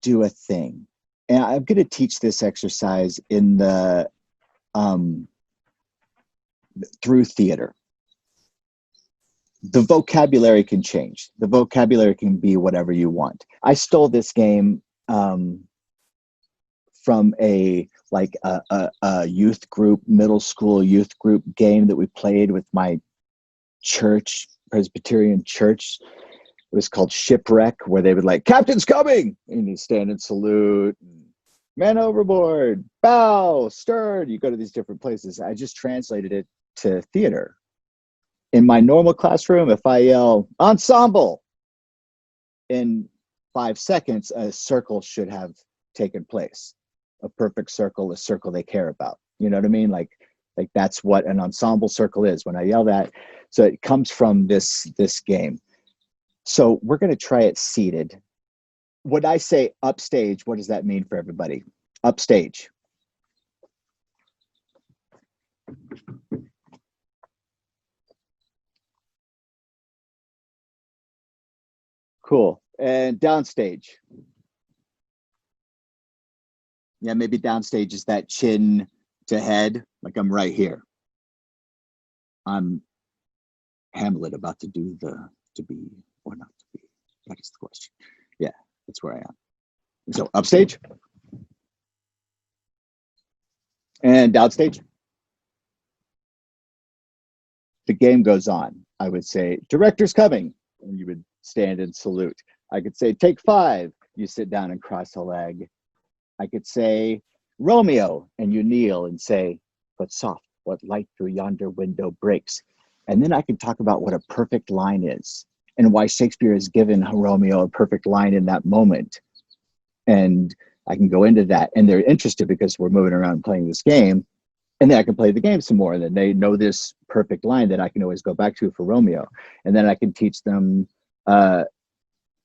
do a thing. And I'm going to teach this exercise in the through theater. The vocabulary can change. The vocabulary can be whatever you want. I stole this game from a youth group, middle school youth group game that we played with my church, Presbyterian church. It was called Shipwreck, where they would like, "Captain's coming!" and you stand and salute. "Man overboard, bow, stern." You go to these different places. I just translated it to theater. In my normal classroom, if I yell "ensemble," in 5 seconds, a circle should have taken place. A perfect circle, a circle they care about. You know what I mean? Like that's what an ensemble circle is when I yell that. So it comes from this game. So we're going to try it seated. When I say upstage, what does that mean for everybody? Upstage. Cool. And downstage. Yeah, maybe downstage is that chin to head, like I'm right here. I'm Hamlet about to do the to be or not to be. That is the question. Yeah, that's where I am. So upstage and downstage. The game goes on. I would say, "Director's coming," and you would stand and salute. I could say, "Take 5." You sit down and cross a leg. I could say, "Romeo," and you kneel and say, "But soft, what light through yonder window breaks." And then I can talk about what a perfect line is and why Shakespeare has given Romeo a perfect line in that moment. And I can go into that. And they're interested because we're moving around playing this game. And then I can play the game some more. And then they know this perfect line that I can always go back to for Romeo. And then I can teach them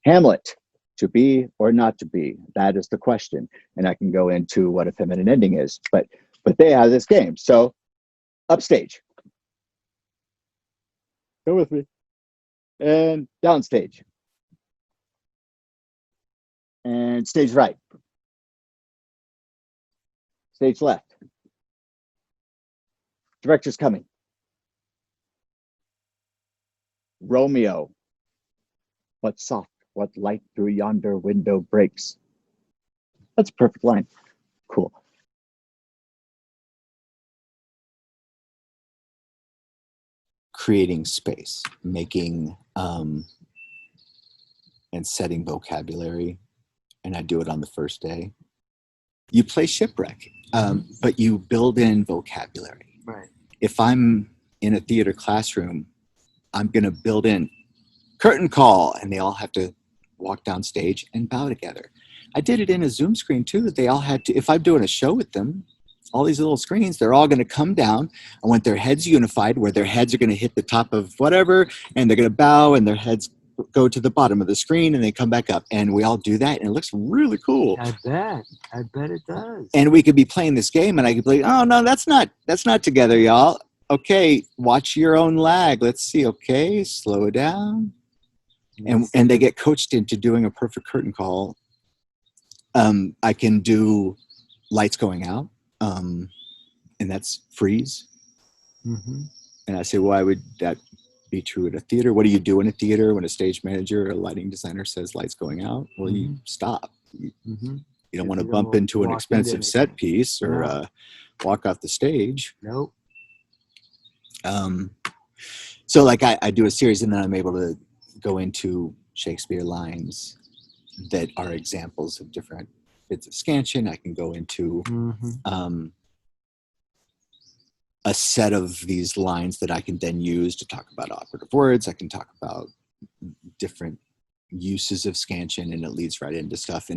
Hamlet, to be or not to be. That is the question. And I can go into what a feminine ending is. But they have this game. So upstage. Go with me. And downstage. And stage right. Stage left. Director's coming. Romeo. What soft, what light through yonder window breaks. That's a perfect line. Cool. Creating space, making and setting vocabulary, and I do it on the first day. You play Shipwreck, but you build in vocabulary. Right. If I'm in a theater classroom, I'm going to build in curtain call, and they all have to walk down stage and bow together. I did it in a Zoom screen too. They all had to, if I'm doing a show with them, all these little screens, they're all going to come down. I want their heads unified, where their heads are going to hit the top of whatever, and they're going to bow, and their heads go to the bottom of the screen, and they come back up. And we all do that, and it looks really cool. I bet it does. And we could be playing this game, and I could be like, "Oh no, that's not together, y'all. Okay, watch your own lag. Let's see. Okay, slow it down." And they get coached into doing a perfect curtain call. I can do lights going out. And that's freeze. Mm-hmm. And I say, why would that be true at a theater? What do you do in a theater when a stage manager or a lighting designer says lights going out? Well, you stop. You don't want to bump into an expensive set piece or walk off the stage. Nope. So like I do a series, and then I'm able to go into Shakespeare lines that are examples of different bits of scansion. I can go into a set of these lines that I can then use to talk about operative words. I can talk about different uses of scansion, and it leads right into stuff.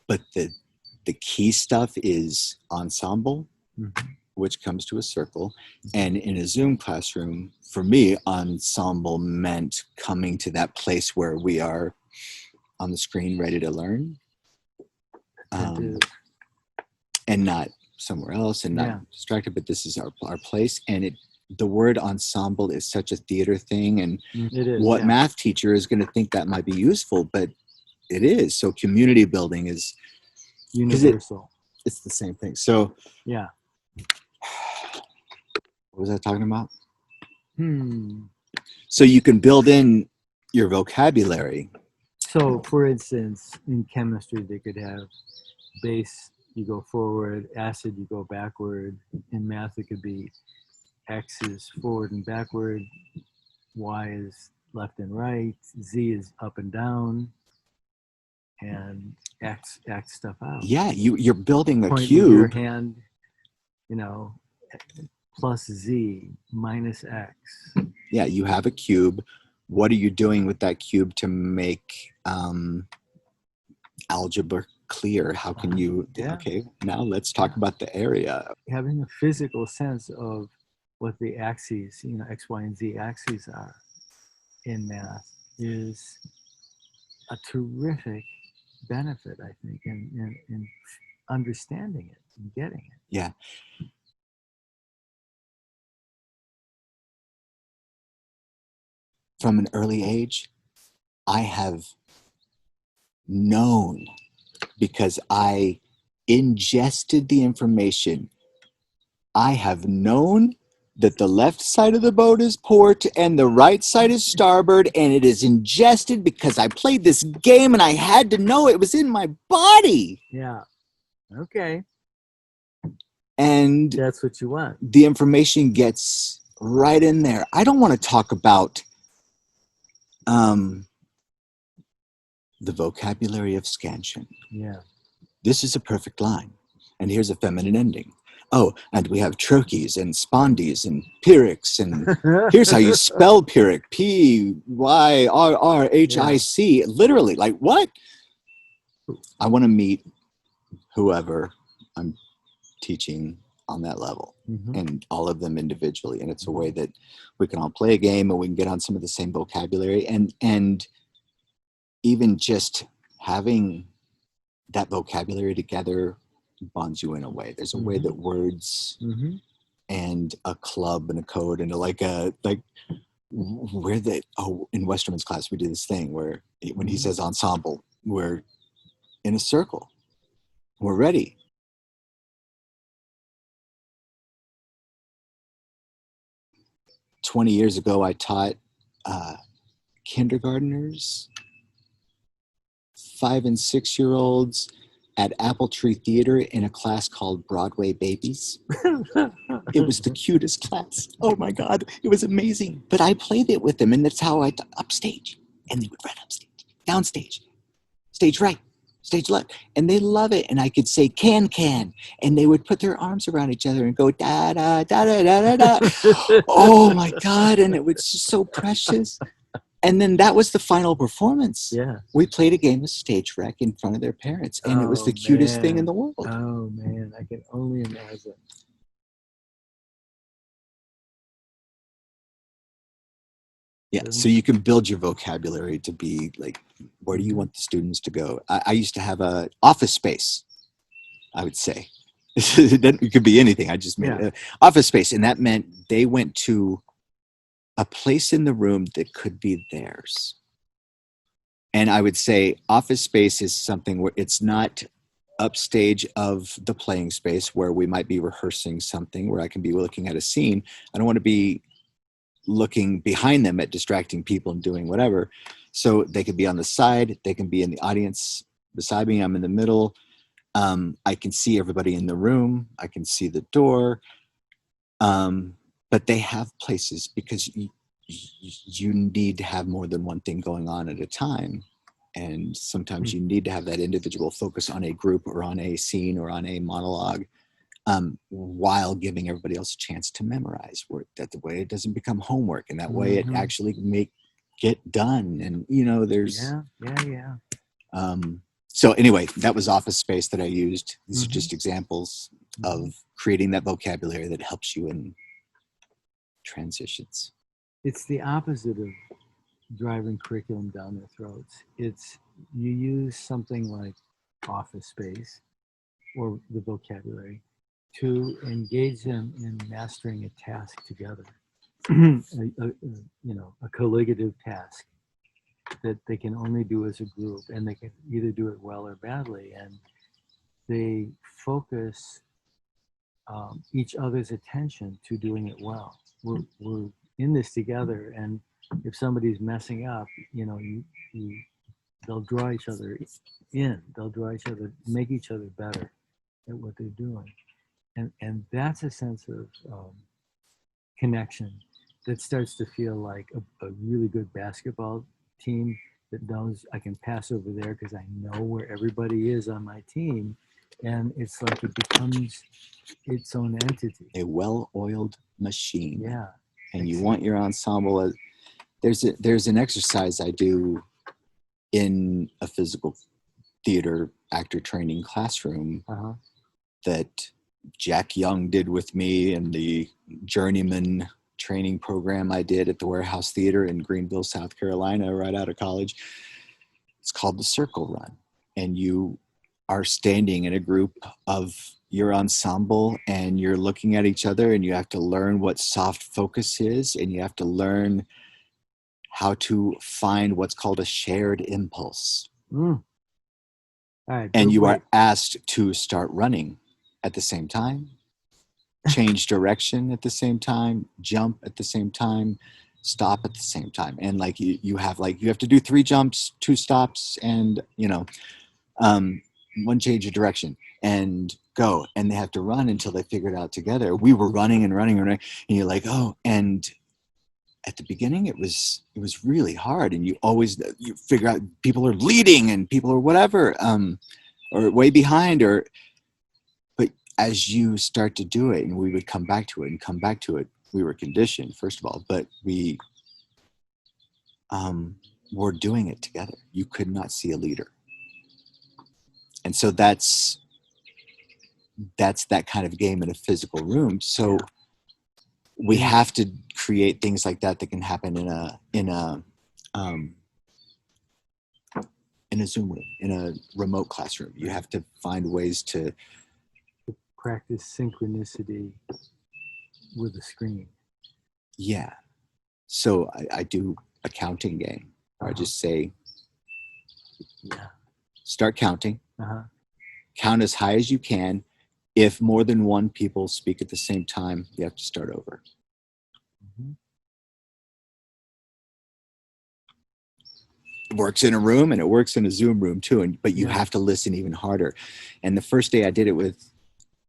But the key stuff is ensemble, which comes to a circle. And in a Zoom classroom, for me, ensemble meant coming to that place where we are on the screen ready to learn, and not somewhere else, and not distracted, but this is our place. And the word ensemble is such a theater thing, and it is, what math teacher is going to think that might be useful, but It is. So community building is universal. It's the same thing. So Yeah. what was I talking about? Hmm. So you can build in your vocabulary. So, for instance, in chemistry, they could have base, you go forward, acid, you go backward. In math, it could be X is forward and backward, Y is left and right, Z is up and down, and X stuff out. Yeah, you're building a Point with your cube. hand, you know, plus Z minus X. Yeah, you have a cube. What are you doing with that cube to make algebra clear? How can you? Yeah. Okay, now let's talk about the area. Having a physical sense of what the axes, you know, X, Y, and Z axes are in math is a terrific benefit, I think, in understanding it and getting it. Yeah. From an early age, I have known, because I ingested the information, I have known that the left side of the boat is port and the right side is starboard, and it is ingested because I played this game and I had to know it was in my body. Yeah. Okay. And That's what you want. the information gets right in there. I don't want to talk about the vocabulary of scansion. Yeah. This is a perfect line, and here's a feminine ending. Oh, and we have trochees and spondies and pyrrhics, and here's how you spell pyrrhic, Pyrrhic. Literally, like, what? I want to meet whoever I'm teaching on that level, and all of them individually, and it's a way that we can all play a game and we can get on some of the same vocabulary, and even just having that vocabulary together bonds you in a way. There's a way that words and a club and a code and in Westerman's class we do this thing where when he says ensemble, we're in a circle, we're ready. "20 years ago, I taught kindergartners, 5 and 6-year-olds at Apple Tree Theater in a class called Broadway Babies. It was the cutest class. Oh my God, it was amazing. But I played it with them, and that's how upstage. And they would run upstage, downstage, stage right, stage left. And they love it. And I could say can. And they would put their arms around each other and go da da da da da da da. Oh my God. And it was just so precious. And then that was the final performance. Yeah. We played a game of stage wreck in front of their parents, and it was the cutest thing in the world. Oh man, I can only imagine. Yeah, so you can build your vocabulary to be like, where do you want the students to go? I used to have a office space, I would say. It could be anything. I just made an office space, and that meant they went to a place in the room that could be theirs. And I would say office space is something where it's not upstage of the playing space where we might be rehearsing something, where I can be looking at a scene. I don't want to be looking behind them at distracting people and doing whatever. So they could be on the side, they can be in the audience beside me, I'm in the middle. I can see everybody in the room, I can see the door. But they have places because you need to have more than one thing going on at a time. And sometimes you need to have that individual focus on a group or on a scene or on a monologue, while giving everybody else a chance to memorize. That the way it doesn't become homework, and that way it actually get done. And there's so anyway, that was office space that I used. These are just examples of creating that vocabulary that helps you in transitions. It's the opposite of driving curriculum down their throats. It's you use something like office space or the vocabulary to engage them in mastering a task together, a colligative task. that they can only do as a group, and they can either do it well or badly, and they focus each other's attention to doing it well. We're in this together, and if somebody's messing up, they'll draw each other in. They'll draw each other, make each other better at what they're doing, and that's a sense of connection that starts to feel like a really good basketball team that knows I can pass over there because I know where everybody is on my team, and it's like it becomes its own entity. A well-oiled machine. Yeah. And you want your ensemble. There's an exercise I do in a physical theater actor training classroom that Jack Young did with me in the journeyman training program I did at the Warehouse Theater in Greenville, South Carolina, right out of college. It's called the circle run. And you are standing in a group of your ensemble and you're looking at each other, and you have to learn what soft focus is, and you have to learn how to find what's called a shared impulse. All right, and you are asked to start running at the same time, change direction at the same time, jump at the same time, stop at the same time. And like you have to do 3 jumps, 2 stops, and one change of direction and go. And they have to run until they figure it out together. We were running and running and running, and you're like, oh. And at the beginning it was really hard, and you figure out people are leading and people are whatever, or way behind, but as you start to do it, and we would come back to it, we were conditioned, first of all, but we were doing it together. You could not see a leader. And so that's that kind of game in a physical room. So we have to create things like that can happen in a Zoom room, in a remote classroom. You have to find ways to practice synchronicity with a screen. Yeah. So I do a counting game. I just say, start counting. Count as high as you can. If more than 1 people speak at the same time, you have to start over. It works in a room and it works in a Zoom room too. But you have to listen even harder. And the first day I did it with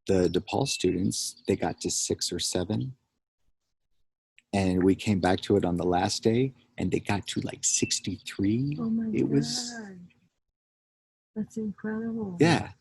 the DePaul students, they got to 6 or 7. And we came back to it on the last day, and they got to like 63. Oh my God. That's incredible. Yeah.